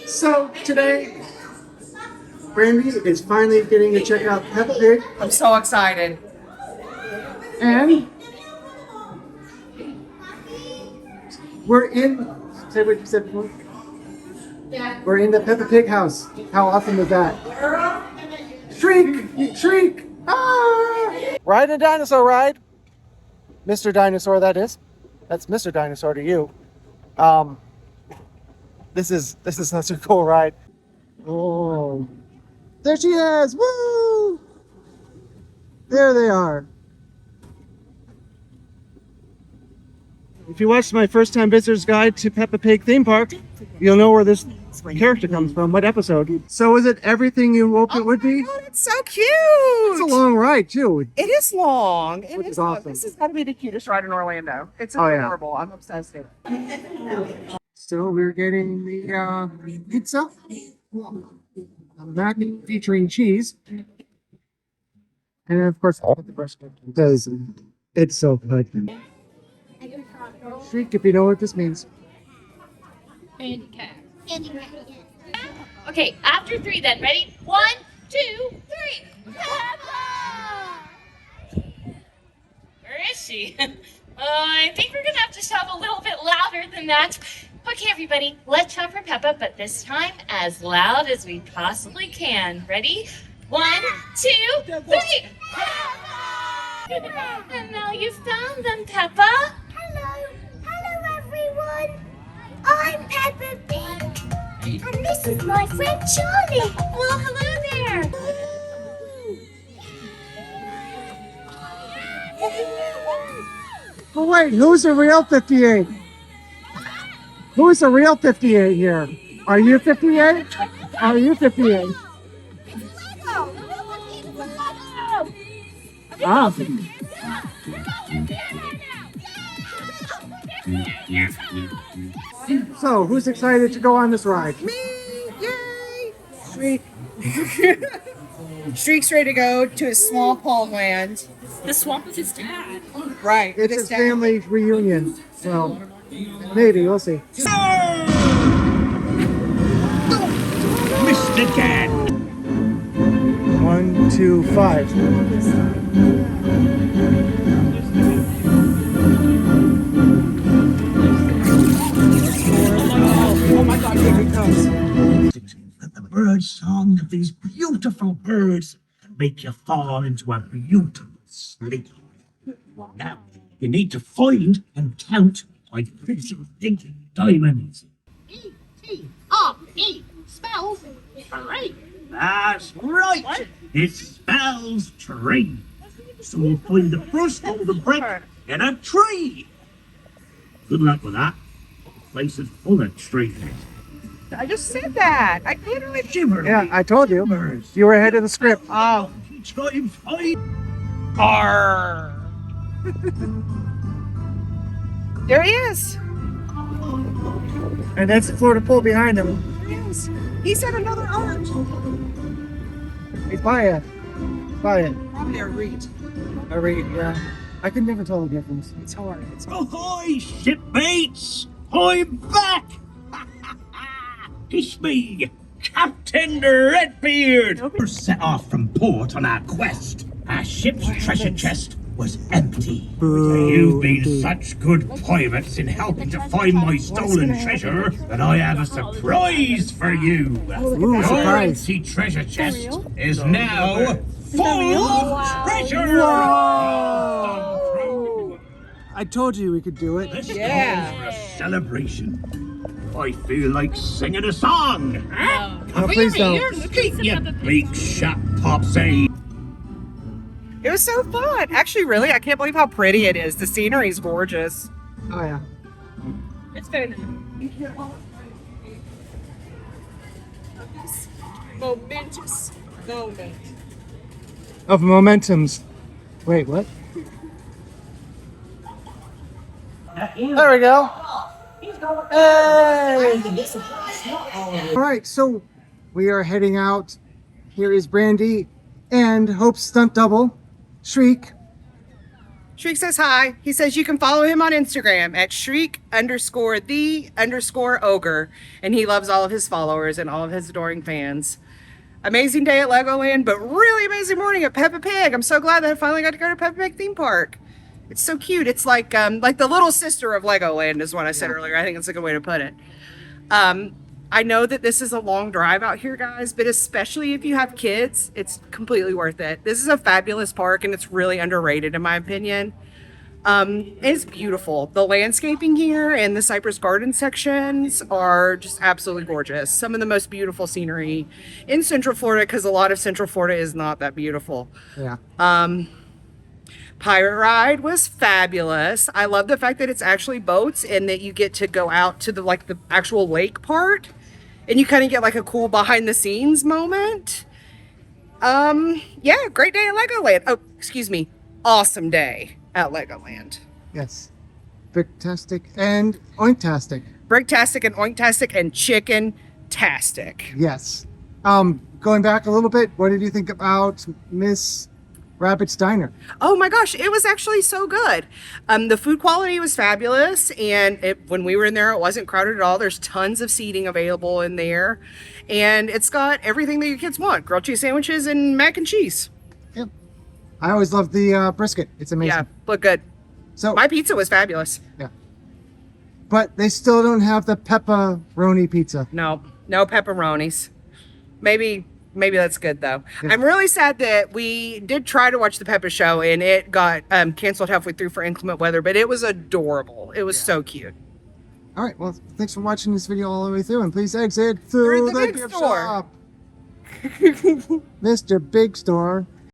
So today, Brandi is finally getting to check out Peppa Pig, I'm so excited. and we're in. Say what you said before. We're in the Peppa Pig house. How awesome is that? Shriek! Shriek! Ah! Ride a dinosaur ride. Mr. Dinosaur, that is. That's Mr. Dinosaur to you. This is such a cool ride. Oh, there she is! Woo! There they are. If you watched my first time visitor's guide to Peppa Pig Theme Park, you'll know where this character comes from, what episode. So is it everything you hoped it would be? Oh, it's so cute. It's a long ride too. It is long. It Which is is long. awesome. This has got to be the cutest ride in Orlando. It's Oh, yeah. adorable. I'm obsessed with it. So we're getting the pizza, mac featuring cheese, and of course the brisket because it's so good. Shriek if you know what this means. Handicap. Okay, after three then. Ready? 1, 2, 3. Peppa! Where is she? I think we're gonna have to shout a little bit louder than that. Okay, everybody, let's shout for Peppa, but this time as loud as we possibly can. Ready? 1, 2, 3. Peppa! And now you found them, Peppa. Hello everyone. I'm Peppa Pig, and this is my friend Charlie. Well, hello there. Oh wait, who's the real 58? Who's the real 58 here? Are you 58? Are you 58? Ah. So, who's excited to go on this ride? Me! Yay! Shriek. Shriek's ready to go to his small pond land. The swamp with his dad. Right. It's his family reunion. So, maybe, we'll see. Mr. Dad. 1, 2, 5. Oh my God, here he comes. The bird song of these beautiful birds make you fall into a beautiful sleep. Now, you need to find and count my pretty big diamonds. E-T-R-E spells tree. That's right. It spells tree. So we'll find the first golden brick in a tree. Good luck with that. The place is full of trees. I just said that. I literally Shiver. Yeah, I told you. You were ahead of the script. Oh. Time fight. Arr. There he is. And that's the Florida pole behind him. Yes. He said another art. He's by it. By it. Probably a reed. I read, yeah. I can never tell the difference. It's hard. It's hard. Ahoy, shipmates! I'm back! It's me, Captain Redbeard! We're set off from port on our quest. Our ship's treasure chest was empty. You've been such good pirates in helping to find my stolen treasure that I have a surprise for you. Ooh, Your surprise. empty treasure chest is now full of treasure! I told you we could do it. This Yeah. calls for a celebration. I feel like singing a song. Oh, please don't. You big shot popsy. It was so fun. Actually, really, I can't believe how pretty it is. The scenery's gorgeous. Oh, yeah. It's very nice. Momentous moment. Of momentums. Wait, what? There we go. Hey! All right, so we are heading out. Here is Brandi and Hope's stunt double, Shriek. Shriek says hi. He says you can follow him on Instagram at Shriek_the_ogre. And he loves all of his followers and all of his adoring fans. Amazing day at Legoland, but really amazing morning at Peppa Pig. I'm so glad that I finally got to go to Peppa Pig Theme Park. It's so cute. It's like the little sister of Legoland is what I said earlier. I think it's a good way to put it. I know that this is a long drive out here, guys, but especially if you have kids, it's completely worth it. This is a fabulous park, and it's really underrated, in my opinion. It's beautiful. The landscaping here and the Cypress Garden sections are just absolutely gorgeous. Some of the most beautiful scenery in Central Florida, because a lot of Central Florida is not that beautiful. Yeah. Pirate ride was fabulous. I love the fact that it's actually boats and that you get to go out to the actual lake part, and you kind of get like a cool behind the scenes moment. Yeah, great day at Legoland. Oh, excuse me. Awesome day at Legoland. Yes. Bricktastic and oinktastic. Bricktastic and oinktastic and chicken-tastic. Yes. Going back a little bit, what did you think about Miss Rabbit's Diner? Oh my gosh, it was actually so good. The food quality was fabulous, and when we were in there, it wasn't crowded at all. There's tons of seating available in there, and it's got everything that your kids want: grilled cheese sandwiches and mac and cheese. Yep. I always love the brisket. It's amazing. Yeah, look good. So, My pizza was fabulous. yeah. But they still don't have the pepperoni pizza. No pepperonis. Maybe that's good though. Yeah. I'm really sad that we did try to watch the Peppa show and it got canceled halfway through for inclement weather, but it was adorable. It was so cute. All right, well, thanks for watching this video all the way through, and please exit through the big gift store. shop. Mr. Big Store.